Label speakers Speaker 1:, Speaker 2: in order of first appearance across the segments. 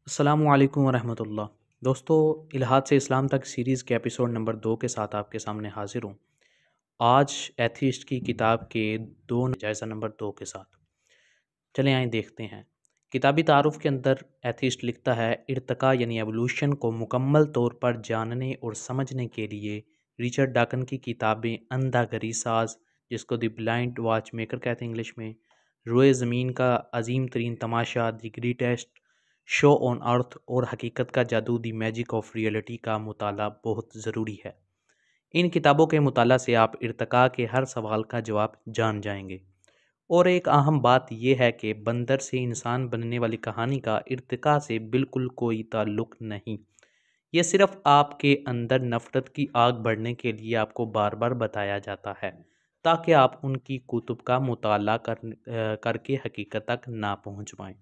Speaker 1: अस्सलामुअलैकुम वरहमतुल्लाह। दोस्तों, इल्हाद से इस्लाम तक सीरीज़ के एपिसोड नंबर 2 के साथ आपके सामने हाज़िर हूँ। आज एथीस्ट की किताब के 2 जायज़ा नंबर 2 के साथ। चलें आइए देखते हैं। किताबी तारुफ़ के अंदर एथीस्ट लिखता है, इर्तिक़ा यानी एवोल्यूशन को मुकम्मल तौर पर जानने और समझने के लिए रिचर्ड डॉकन की किताबें अंधा घड़ी साज़, जिसको द ब्लाइंड वॉच मेकर कहते हैं इंग्लिश में, रोए ज़मीन का अजीम तरीन तमाशा, the greatest show on earth और हकीकत का जादू, द मैजिक ऑफ रियलिटी का मुताला बहुत ज़रूरी है। इन किताबों के मुताला से आप इर्तिक़ा के हर सवाल का जवाब जान जाएंगे। और एक अहम बात यह है कि बंदर से इंसान बनने वाली कहानी का इर्तिक़ा से बिल्कुल कोई ताल्लुक़ नहीं। ये सिर्फ़ आपके अंदर नफ़रत की आग बढ़ने के लिए आपको बार बार बताया जाता है, ताकि आप उनकी कुतुब का मुताला करके हकीकत तक ना पहुँच पाएँ।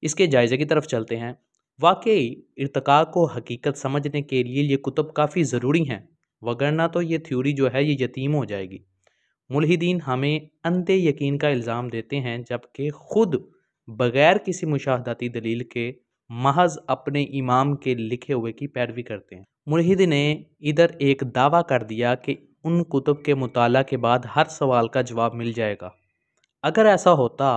Speaker 1: इसके जायज़े की तरफ चलते हैं। वाक़ई इर्तिक़ा को हकीकत समझने के लिए ये कुतुब काफ़ी ज़रूरी हैं, वगरना तो ये थ्योरी जो है ये यतीम हो जाएगी। मुल्हिदीन हमें अंधे यकीन का इल्ज़ाम देते हैं, जबकि ख़ुद बग़ैर किसी मुशाहदाती दलील के महज़ अपने इमाम के लिखे हुए की पैरवी करते हैं। मुल्हिद ने इधर एक दावा कर दिया कि उन कुतुब के मुताला के बाद हर सवाल का जवाब मिल जाएगा। अगर ऐसा होता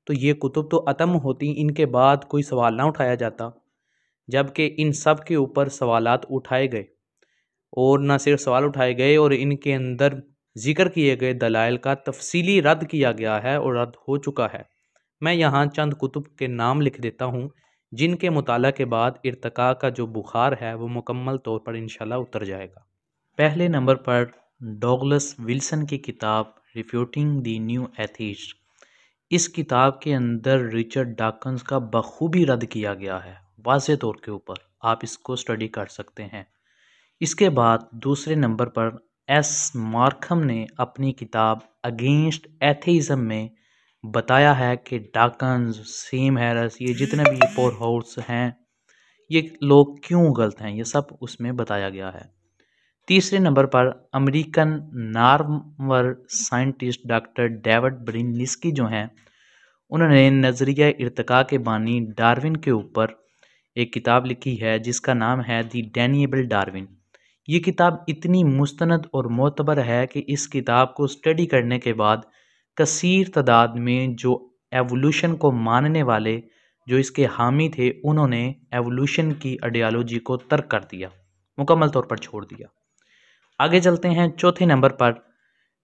Speaker 1: तो ये कुतुब तो ख़त्म होती, इनके बाद कोई सवाल ना उठाया जाता, जबकि इन सब के ऊपर सवालात उठाए गए और न सिर्फ सवाल उठाए गए और इनके अंदर ज़िक्र किए गए दलाइल का तफसीली रद्द किया गया है और रद्द हो चुका है। मैं यहाँ चंद कुतुब के नाम लिख देता हूँ, जिनके मुताला के बाद इर्तिक़ा का जो बुखार है वो मुकम्मल तौर पर इंशाल्लाह उतर जाएगा। पहले नंबर पर डॉगलस विल्सन की किताब रिफ्यूटिंग द न्यू एथीस्ट। इस किताब के अंदर रिचर्ड डॉकन्स का बखूबी रद्द किया गया है, वाज़े तौर के ऊपर आप इसको स्टडी कर सकते हैं। इसके बाद दूसरे नंबर पर एस मार्कम ने अपनी किताब अगेंस्ट एथेइज्म में बताया है कि डॉकन्स, सेम हैरिस, ये जितने भी पोर हाउस हैं, ये लोग क्यों गलत हैं, ये सब उसमें बताया गया है। तीसरे नंबर पर अमेरिकन नार्मर साइंटिस्ट डॉक्टर डेविड ब्रेनलिस्की जो हैं, उन्होंने नज़रिया इर्तिक़ा के बानी डार्विन के ऊपर एक किताब लिखी है, जिसका नाम है द डैनिएबल डार्विन। ये किताब इतनी मुस्तनद और मोतबर है कि इस किताब को स्टडी करने के बाद कसीर तादाद में जो एवोल्यूशन को मानने वाले, जो इसके हामी थे, उन्होंने एवोल्यूशन की आइडियोलॉजी को तर्क कर दिया, मुकम्मल तौर पर छोड़ दिया। आगे चलते हैं। चौथे नंबर पर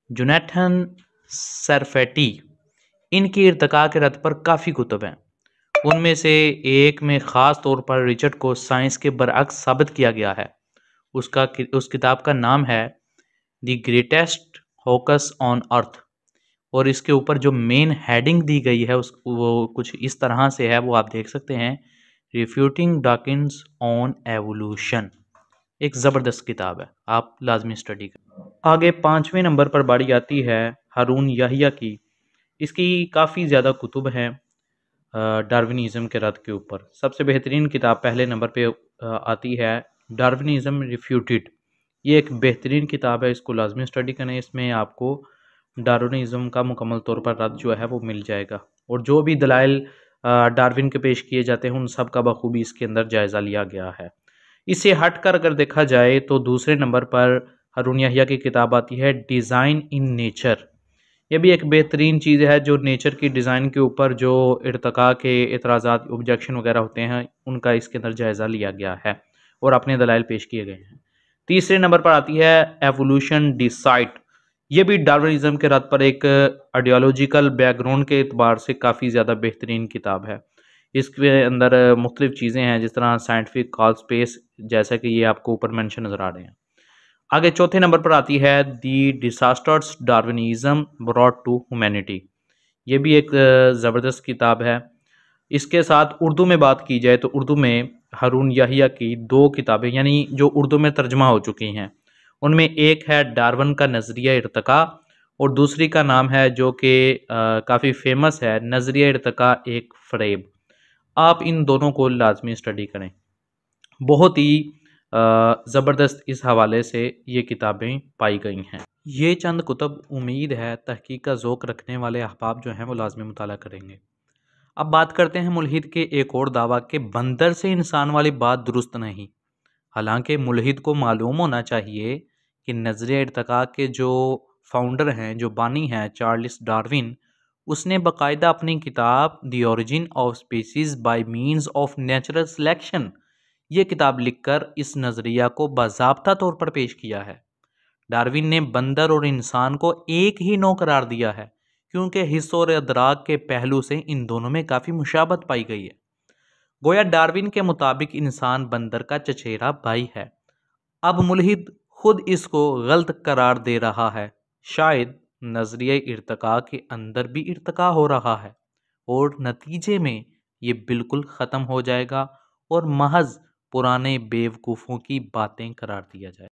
Speaker 1: जोनाथन सरफेटी। इनकी इर्तिक़ा के रद्द पर काफ़ी कुतुब हैं। उनमें से एक में ख़ास तौर पर रिचर्ड को साइंस के बरअक्स साबित किया गया है। उस किताब का नाम है the greatest hocus on earth और इसके ऊपर जो मेन हेडिंग दी गई है वो कुछ इस तरह से है, वो आप देख सकते हैं, रिफ्यूटिंग डॉकिन्स ऑन एवोल्यूशन। एक ज़बरदस्त किताब है, आप लाजमी स्टडी करें। आगे पाँचवें नंबर पर बारी आती है हारून याहिया की। इसकी काफ़ी ज़्यादा कुतुब हैं डार्विनिज़म के रद्द के ऊपर। सबसे बेहतरीन किताब पहले नंबर पे आती है डार्विनिज़म रिफ्यूटेड। ये एक बेहतरीन किताब है, इसको लाजमी स्टडी करें। इसमें आपको डार्विनिज़म का मुकम्मल तौर पर रद्द जो है वो मिल जाएगा, और जो भी दलाइल डार्विन के पेश किए जाते हैं उन सब का बखूबी इसके अंदर जायज़ा लिया गया है। इससे हटकर अगर देखा जाए तो दूसरे नंबर पर हारून याहिया की किताब आती है डिज़ाइन इन नेचर। ये भी एक बेहतरीन चीज़ है, जो नेचर की डिज़ाइन के ऊपर जो इर्तिक़ा के एतराज़ात, ऑब्जेक्शन वगैरह होते हैं, उनका इसके अंदर जायज़ा लिया गया है और अपने दलाइल पेश किए गए हैं। तीसरे नंबर पर आती है एवोल्यूशन डिसाइड। ये भी डार्विनिज़म के रद्द पर एक आइडियोलॉजिकल बैकग्राउंड के एतबार से काफ़ी ज़्यादा बेहतरीन किताब है। इसके अंदर मुख्तलिफ़ चीज़ें हैं, जिस तरह साइंटिफिक कॉल स्पेस, जैसा कि ये आपको ऊपर मेंशन नज़र आ रहे हैं। आगे चौथे नंबर पर आती है दी डिसास्टर्स डार्विनिज़म ब्रॉट टू ह्यूमैनिटी। ये भी एक ज़बरदस्त किताब है। इसके साथ उर्दू में बात की जाए तो उर्दू में हारून याहिया की 2 किताबें, यानी जो उर्दू में तर्जमा हो चुकी हैं, उनमें एक है डार्विन का नज़रिया इर्तिक़ा और दूसरी का नाम है, जो कि काफ़ी फेमस है, नज़रिया इर्तिक़ा एक फ़रेब। आप इन दोनों को लाजमी स्टडी करें। बहुत ही ज़बरदस्त इस हवाले से ये किताबें पाई गई हैं। ये चंद कुतुब उम्मीद है तहकीक का ज़ौक़ रखने वाले अहबाब जो हैं वो लाजमी मुताला करेंगे। अब बात करते हैं मुल्हिद के एक और दावा के बंदर से इंसान वाली बात दुरुस्त नहीं। हालांकि मुल्हिद को मालूम होना चाहिए कि नज़रिया इर्तिका के जो फाउंडर हैं, जो बानी हैं, चार्ल्स डार्विन, उसने बाकायदा अपनी किताब the origin of species bye means of natural selection ये किताब लिखकर इस नज़रिया को बाज़ाब्ता तौर पर पेश किया है। डार्विन ने बंदर और इंसान को एक ही नौ करार दिया है क्योंकि हिस्स और अदराक के पहलू से इन दोनों में काफ़ी मुशाबत पाई गई है। गोया डार्विन के मुताबिक इंसान बंदर का चचेरा भाई है। अब मुल्हिद खुद इसको गलत करार दे रहा है। शायद नजरिया इर्तिका के अंदर भी इर्तिका हो रहा है और नतीजे में ये बिल्कुल ख़त्म हो जाएगा और महज पुराने बेवकूफ़ों की बातें करार दिया जाए।